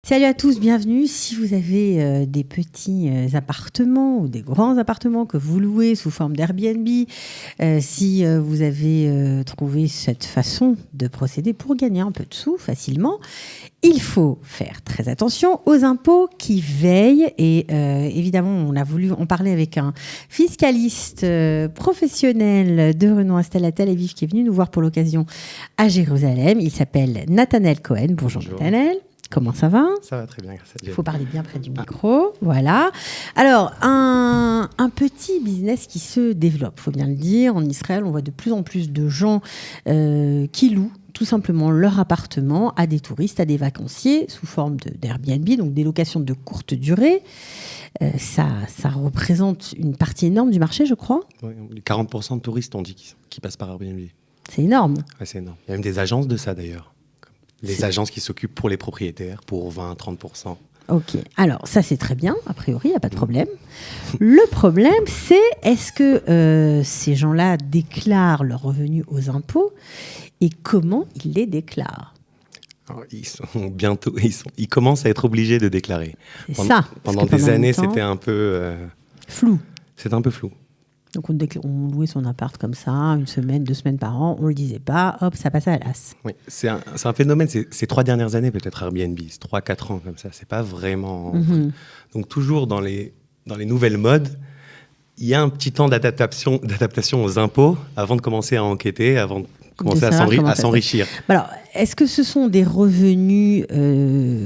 Salut à tous, bienvenue. Si vous avez des petits appartements ou des grands appartements que vous louez sous forme d'Airbnb, si vous avez trouvé cette façon de procéder pour gagner un peu de sous facilement, il faut faire très attention aux impôts qui veillent. Et évidemment, on a voulu en parler avec un fiscaliste professionnel de renom installé à Tel Aviv qui est venu nous voir pour l'occasion à Jérusalem. Il s'appelle Nathanaël Cohen. Bonjour. Nathanaël. Comment ça va ? Ça va très bien, grâce à Dieu. Il faut parler bien près du micro, voilà. Alors, un petit business qui se développe, il faut bien le dire. En Israël, on voit de plus en plus de gens qui louent tout simplement leur appartement à des touristes, à des vacanciers, sous forme d'Airbnb, donc des locations de courte durée. Ça représente une partie énorme du marché, je crois. Oui, 40% de touristes ont dit qui passent par Airbnb. C'est énorme. Ouais, c'est énorme. Il y a même des agences de ça, d'ailleurs. Les agences qui s'occupent pour les propriétaires, pour 20-30%. Ok, alors ça c'est très bien, a priori, il n'y a pas de problème. Le problème, c'est est-ce que ces gens-là déclarent leurs revenus aux impôts et comment ils les déclarent ? Alors, ils commencent à être obligés de déclarer. Pendant des années, c'était un peu flou. C'était un peu flou. Donc on louait son appart comme ça, une semaine, 2 semaines par an, on ne le disait pas, hop, ça passait à l'as. Oui, c'est un phénomène, ces 3 dernières années peut-être Airbnb, 3-4 ans comme ça, c'est pas vraiment... Donc toujours dans les nouvelles modes, il y a un petit temps d'adaptation aux impôts avant de commencer à enquêter, avant de commencer à s'enrichir. Alors, est-ce que ce sont des revenus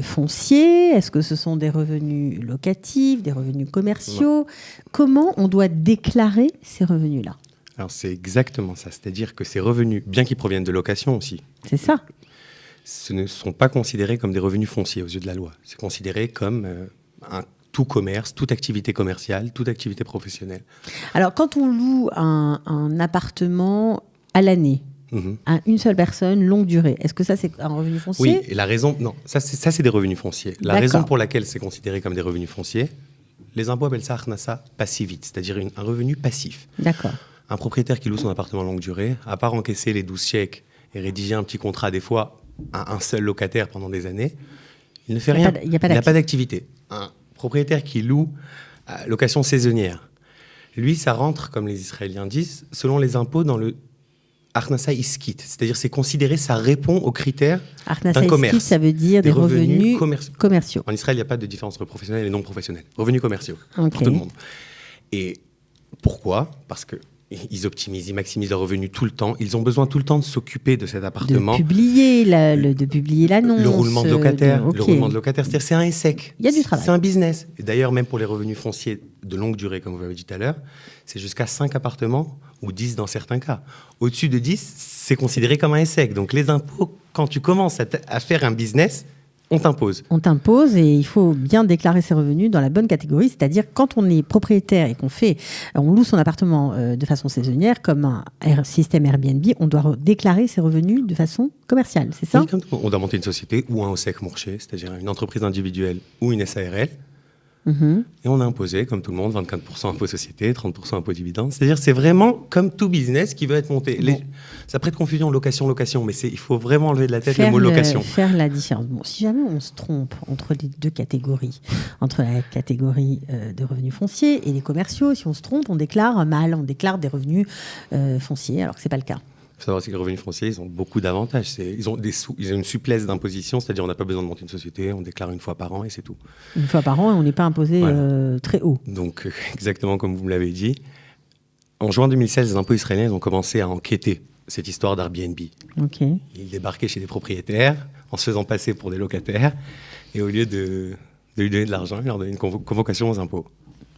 fonciers ? Est-ce que ce sont des revenus locatifs, des revenus commerciaux ? Non. Comment on doit déclarer ces revenus-là ? Alors, c'est exactement ça. C'est-à-dire que ces revenus, bien qu'ils proviennent de location aussi, c'est ça. Ce ne sont pas considérés comme des revenus fonciers aux yeux de la loi. C'est considéré comme tout commerce, toute activité commerciale, toute activité professionnelle. Alors, quand on loue un appartement à l'année, à une seule personne, longue durée. Est-ce que ça, c'est un revenu foncier ? Oui, et la raison... Non, ça, c'est des revenus fonciers. La raison pour laquelle c'est considéré comme des revenus fonciers, les impôts appellent ça Achnasa passivite, c'est-à-dire un revenu passif. D'accord. Un propriétaire qui loue son appartement longue durée, à part encaisser les 12 chèques et rédiger un petit contrat, des fois, à un seul locataire pendant des années, il ne fait rien. Il n'a pas d'activité. Un propriétaire qui loue à location saisonnière, lui, ça rentre, comme les Israéliens disent, selon les impôts dans le Achnasa iskit, c'est-à-dire c'est considéré, ça répond aux critères d'un commerce. Iskit, ça veut dire des revenus commerciaux. En Israël, il n'y a pas de différence entre professionnels et non professionnels. Revenus commerciaux, pour tout le monde. Et pourquoi ? Parce qu'ils optimisent, ils maximisent leurs revenus tout le temps. Ils ont besoin tout le temps de s'occuper de cet appartement. De publier l'annonce. Le roulement de locataire. Le roulement de locataire, c'est-à-dire c'est un ESSEC. Il y a du travail. C'est un business. Et d'ailleurs, même pour les revenus fonciers de longue durée, comme vous l'avez dit tout à l'heure, c'est jusqu'à 5 appartements ou 10 dans certains cas. Au-dessus de 10, c'est considéré comme un ESSEC. Donc les impôts, quand tu commences à faire un business, on t'impose. On t'impose et il faut bien déclarer ses revenus dans la bonne catégorie, c'est-à-dire quand on est propriétaire et on loue son appartement de façon saisonnière, comme un système Airbnb, on doit déclarer ses revenus de façon commerciale, c'est ça ? Oui, on doit monter une société ou un OSEC Mourché, c'est-à-dire une entreprise individuelle ou une SARL. Et on a imposé, comme tout le monde, 24% impôt société, 30% impôt dividende. C'est-à-dire c'est vraiment comme tout business qui veut être monté. Ça prête confusion, location, mais il faut vraiment enlever de la tête le mot location. Faire la différence. Bon, si jamais on se trompe entre les deux catégories, entre la catégorie de revenus fonciers et les commerciaux, si on se trompe, on déclare mal, on déclare des revenus fonciers, alors que ce n'est pas le cas. Il faut savoir aussi que les revenus fonciers, ils ont beaucoup d'avantages. Ils ont une souplesse d'imposition, c'est-à-dire on n'a pas besoin de monter une société, on déclare une fois par an et c'est tout. Une fois par an et on n'est pas imposé très haut. Donc, exactement comme vous me l'avez dit. En juin 2016, les impôts israéliens ont commencé à enquêter cette histoire d'Airbnb. Okay. Ils débarquaient chez des propriétaires en se faisant passer pour des locataires et au lieu de lui donner de l'argent, ils leur donnaient une convocation aux impôts.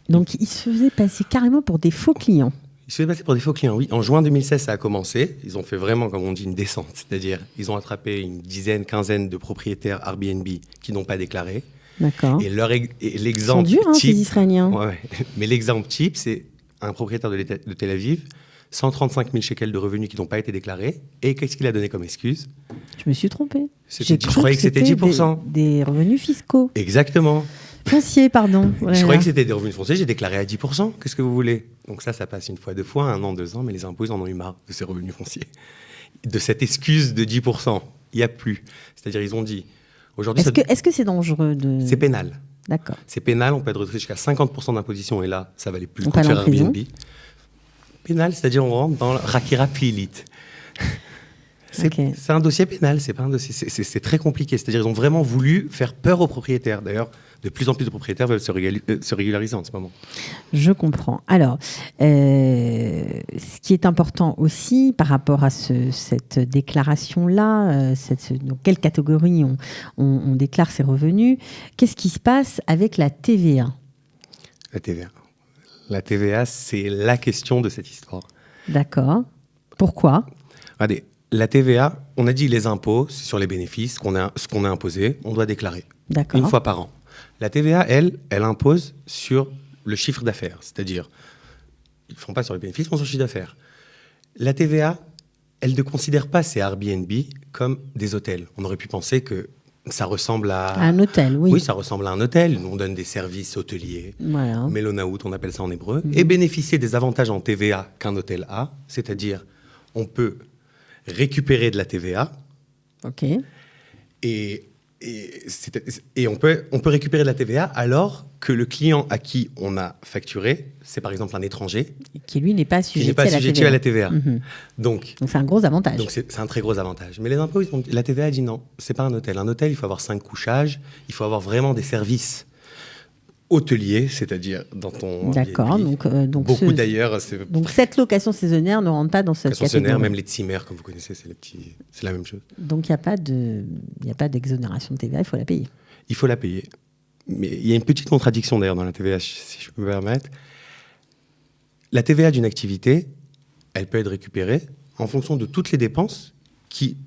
Donc, ils se faisaient passer carrément pour des faux clients. Ils se faisaient passer pour des faux clients, oui. En juin 2016, ça a commencé. Ils ont fait vraiment, comme on dit, une descente. C'est-à-dire, ils ont attrapé une quinzaine de propriétaires Airbnb qui n'ont pas déclaré. D'accord. Et l'exemple type... Ils sont durs, ces Israéliens. Ouais. Mais l'exemple type, c'est un propriétaire de Tel Aviv, 135 000 shekels de revenus qui n'ont pas été déclarés. Et qu'est-ce qu'il a donné comme excuse ? Je me suis trompée. Je croyais que c'était 10%. Des revenus fiscaux. Exactement. Foncier, pardon. Je croyais que c'était des revenus fonciers, j'ai déclaré à 10%. Qu'est-ce que vous voulez ? Donc ça passe une fois, 2 fois, 1 an, 2 ans, mais les impôts, ils en ont eu marre de ces revenus fonciers. De cette excuse de 10%, il n'y a plus. C'est-à-dire, ils ont dit, Aujourd'hui, est-ce que c'est dangereux de... C'est pénal. D'accord. C'est pénal, on peut être retrouvé jusqu'à 50% d'imposition, et là, ça valait plus le coup de faire Airbnb. Pénal, c'est-à-dire on rentre dans Rakira Plilit. C'est un dossier pénal, c'est pas un dossier, c'est très compliqué. C'est-à-dire ils ont vraiment voulu faire peur aux propriétaires. D'ailleurs, de plus en plus de propriétaires veulent se régulariser en ce moment. Je comprends. Alors, ce qui est important aussi par rapport à cette déclaration-là, dans quelle catégorie on déclare ses revenus, qu'est-ce qui se passe avec la TVA ? La TVA, c'est la question de cette histoire. D'accord. Pourquoi ? Regardez, la TVA, on a dit les impôts, c'est sur les bénéfices, ce qu'on a imposé, on doit déclarer. D'accord. Une fois par an. La TVA, elle impose sur le chiffre d'affaires. C'est-à-dire, ils ne font pas sur les bénéfices, ils font sur le chiffre d'affaires. La TVA, elle ne considère pas ces Airbnb comme des hôtels. On aurait pu penser que ça ressemble à un hôtel, oui. Oui, ça ressemble à un hôtel. On donne des services hôteliers, voilà. Melonaout, on appelle ça en hébreu, et bénéficier des avantages en TVA qu'un hôtel a. C'est-à-dire, on peut récupérer de la TVA. OK. Et on peut récupérer de la TVA alors que le client à qui on a facturé, c'est par exemple un étranger. Qui lui n'est pas assujetti à la TVA. Donc c'est un gros avantage. Donc c'est un très gros avantage. Mais les impôts, la TVA a dit non, c'est pas un hôtel. Un hôtel, il faut avoir 5 couchages, il faut avoir vraiment des services hôtelier, c'est-à-dire dans ton... D'accord. Donc beaucoup d'ailleurs... Donc cette location saisonnière ne rentre pas dans cette catégorie. Saisonnière, même les tzimmer, comme vous connaissez, c'est la même chose. Donc il n'y a pas d'exonération de TVA, il faut la payer. Il faut la payer. Mais il y a une petite contradiction d'ailleurs dans la TVA, si je peux me permettre. La TVA d'une activité, elle peut être récupérée en fonction de toutes les dépenses qui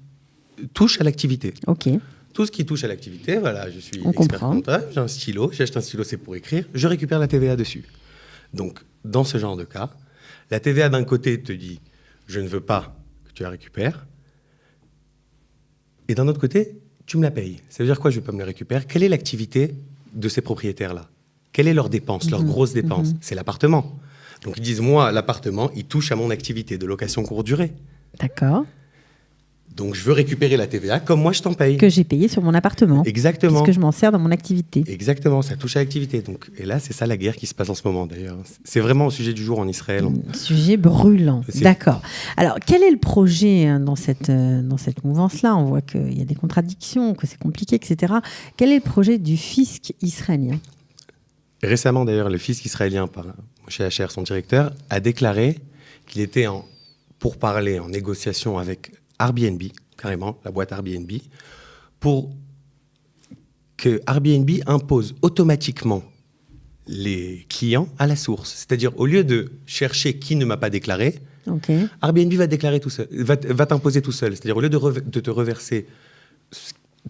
touchent à l'activité. OK. Tout ce qui touche à l'activité, voilà, je suis expert comptable, j'ai un stylo, j'achète un stylo, c'est pour écrire, je récupère la TVA dessus. Donc, dans ce genre de cas, la TVA d'un côté te dit « je ne veux pas que tu la récupères », et d'un autre côté, tu me la payes. Ça veut dire quoi, je ne vais pas me la récupérer ? Quelle est l'activité de ces propriétaires-là ? Quelles sont leurs dépenses, leurs grosses dépenses ? C'est l'appartement. Donc, ils disent « moi, l'appartement, il touche à mon activité de location courte durée. » D'accord. Donc, je veux récupérer la TVA comme moi, je t'en paye. Que j'ai payé sur mon appartement. Exactement. Puisque je m'en sers dans mon activité. Exactement, ça touche à l'activité. Donc, et là, c'est ça la guerre qui se passe en ce moment, d'ailleurs. C'est vraiment au sujet du jour en Israël. Sujet brûlant. D'accord. Alors, quel est le projet dans cette mouvance-là ? On voit qu'il y a des contradictions, que c'est compliqué, etc. Quel est le projet du fisc israélien ? Récemment, d'ailleurs, le fisc israélien, par Moshe Asher, son directeur, a déclaré qu'il était en pourparlers, en négociation avec Airbnb, carrément, la boîte Airbnb, pour que Airbnb impose automatiquement les clients à la source. C'est-à-dire, au lieu de chercher qui ne m'a pas déclaré, Airbnb va déclarer tout seul, va t'imposer tout seul. C'est-à-dire, au lieu de te reverser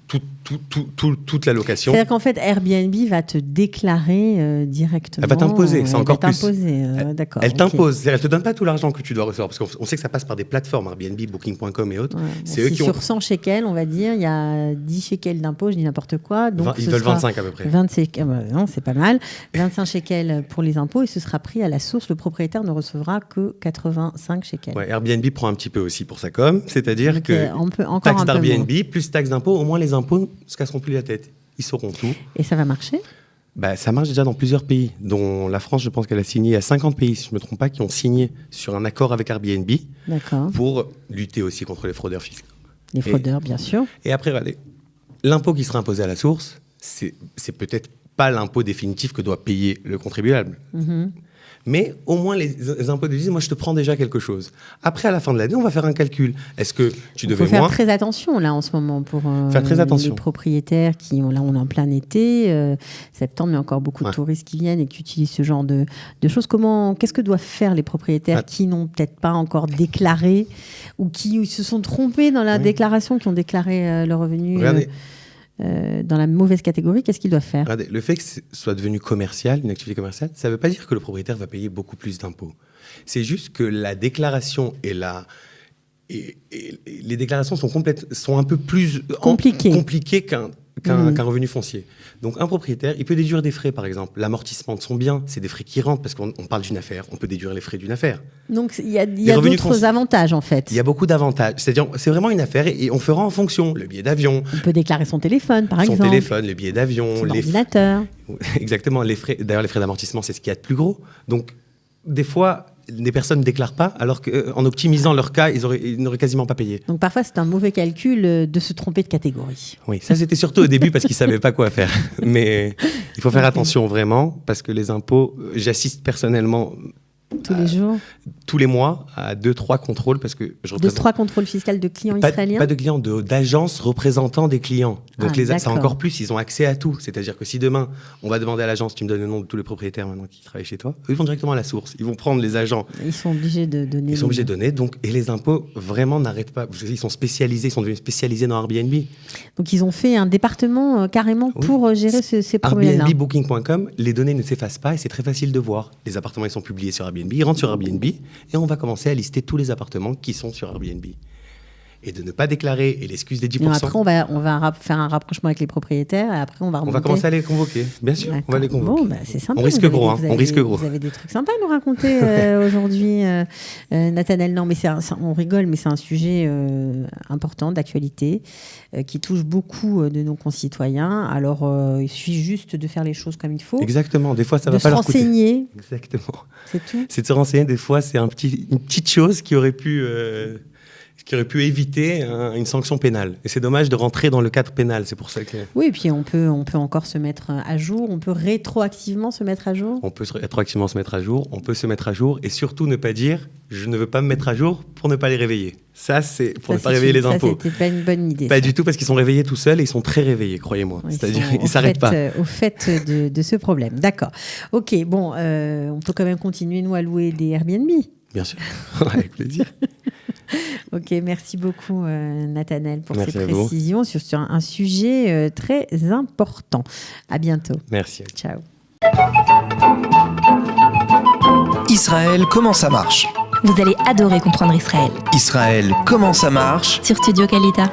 toute la location. C'est-à-dire qu'en fait, Airbnb va te déclarer directement. Elle va t'imposer, c'est encore plus. D'accord. Elle t'impose. Elle ne te donne pas tout l'argent que tu dois recevoir. Parce qu'on sait que ça passe par des plateformes, Airbnb, Booking.com et autres. Ouais, c'est eux qui sur 100 shekels, on va dire, il y a 10 shekels d'impôt, je dis n'importe quoi. Donc ils veulent 25 à peu près. 25, non, c'est pas mal. 25 shekels pour les impôts et ce sera pris à la source. Le propriétaire ne recevra que 85 shekels. Ouais, Airbnb prend un petit peu aussi pour sa com. C'est-à-dire que taxe d'Airbnb plus taxe d'impôt, au moins les impôts ne se casseront plus la tête. Ils sauront tout. Et ça va marcher ? Ça marche déjà dans plusieurs pays, dont la France, je pense qu'elle a signé à 50 pays, si je ne me trompe pas, qui ont signé sur un accord avec Airbnb pour lutter aussi contre les fraudeurs fiscaux. Les fraudeurs, bien sûr. Et après, regardez, l'impôt qui sera imposé à la source, c'est peut-être pas l'impôt définitif que doit payer le contribuable. Mais au moins, les impôts disent, moi, je te prends déjà quelque chose. Après, à la fin de l'année, on va faire un calcul. Est-ce que tu devais moins ? Il faut faire très attention, là, en ce moment, pour les propriétaires qui, là, on est en plein été, septembre, il y a encore beaucoup de touristes qui viennent et qui utilisent ce genre de choses. Qu'est-ce que doivent faire les propriétaires qui n'ont peut-être pas encore déclaré ou qui se sont trompés dans la déclaration, qui ont déclaré leurs revenus dans la mauvaise catégorie, qu'est-ce qu'ils doivent faire ? Regardez, le fait que ce soit devenu commercial, une activité commerciale, ça ne veut pas dire que le propriétaire va payer beaucoup plus d'impôts. C'est juste que la déclaration et les déclarations sont un peu plus compliquées qu'un revenu foncier. Donc, un propriétaire, il peut déduire des frais, par exemple. L'amortissement de son bien, c'est des frais qui rentrent, parce qu'on parle d'une affaire. On peut déduire les frais d'une affaire. Donc, il y a d'autres avantages, en fait. Il y a beaucoup d'avantages. C'est-à-dire, c'est vraiment une affaire et on fera en fonction. Le billet d'avion. On peut déclarer son téléphone, par exemple. Son téléphone, le billet d'avion. Son ordinateur. Exactement. Les frais. D'ailleurs, les frais d'amortissement, c'est ce qu'il y a de plus gros. Donc, des fois, des personnes ne déclarent pas, alors qu'en optimisant leur cas, ils n'auraient quasiment pas payé. Donc parfois, c'est un mauvais calcul de se tromper de catégorie. Oui, ça c'était surtout au début parce qu'ils ne savaient pas quoi faire. Mais il faut faire attention vraiment, parce que les impôts, j'assiste personnellement... Tous les jours? Tous les mois, à 2-3 contrôles, parce que je représente... 2-3 contrôles fiscaux de clients israéliens? Pas de clients, d'agences représentant des clients. Donc c'est encore plus, ils ont accès à tout. C'est-à-dire que si demain, on va demander à l'agence, tu me donnes le nom de tous les propriétaires maintenant qui travaillent chez toi, eux, ils vont directement à la source. Ils vont prendre les agents. Ils sont obligés de donner. Ils sont obligés de donner. Donc, et les impôts, vraiment, n'arrêtent pas. Ils sont spécialisés, ils sont devenus spécialisés dans Airbnb. Donc, ils ont fait un département carrément pour gérer ces problèmes-là. Airbnb-booking.com, les données ne s'effacent pas et c'est très facile de voir. Les appartements, ils sont publiés sur Airbnb, ils rentrent sur Airbnb et on va commencer à lister tous les appartements qui sont sur Airbnb. Et de ne pas déclarer, et l'excuse des 10%. Non, après, on va faire un rapprochement avec les propriétaires et après, on va remonter. On va commencer à les convoquer, bien sûr, on va les convoquer. Bon, c'est sympa. On risque gros, on risque gros. Vous avez des trucs sympas à nous raconter aujourd'hui, Nathanaël. Non, mais on rigole, mais c'est un sujet important, d'actualité, qui touche beaucoup de nos concitoyens. Alors, il suffit juste de faire les choses comme il faut. Exactement, des fois, ça va pas leur coûter. De se renseigner. Exactement. C'est tout. C'est de se renseigner, des fois, c'est une petite chose qui aurait pu éviter une sanction pénale. Et c'est dommage de rentrer dans le cadre pénal, c'est pour ça que... Oui, et puis on peut encore se mettre à jour, on peut rétroactivement se mettre à jour. On peut rétroactivement se mettre à jour, on peut se mettre à jour, et surtout ne pas dire « je ne veux pas me mettre à jour pour ne pas les réveiller ». Ça, c'est pour ne pas réveiller les impôts. C'était pas une bonne idée. Pas du tout, parce qu'ils sont réveillés tout seuls, et ils sont très réveillés, croyez-moi. C'est-à-dire, ils ne s'arrêtent pas. Au fait de ce problème, d'accord. Ok, bon, on peut quand même continuer, nous, à louer des Airbnb. Bien sûr, avec plaisir. Ok, merci beaucoup Nathanaël pour ces précisions sur un sujet très important. À bientôt. Merci. Ciao. Israël, comment ça marche? Vous allez adorer comprendre Israël. Israël, comment ça marche? Sur Studio Kalita.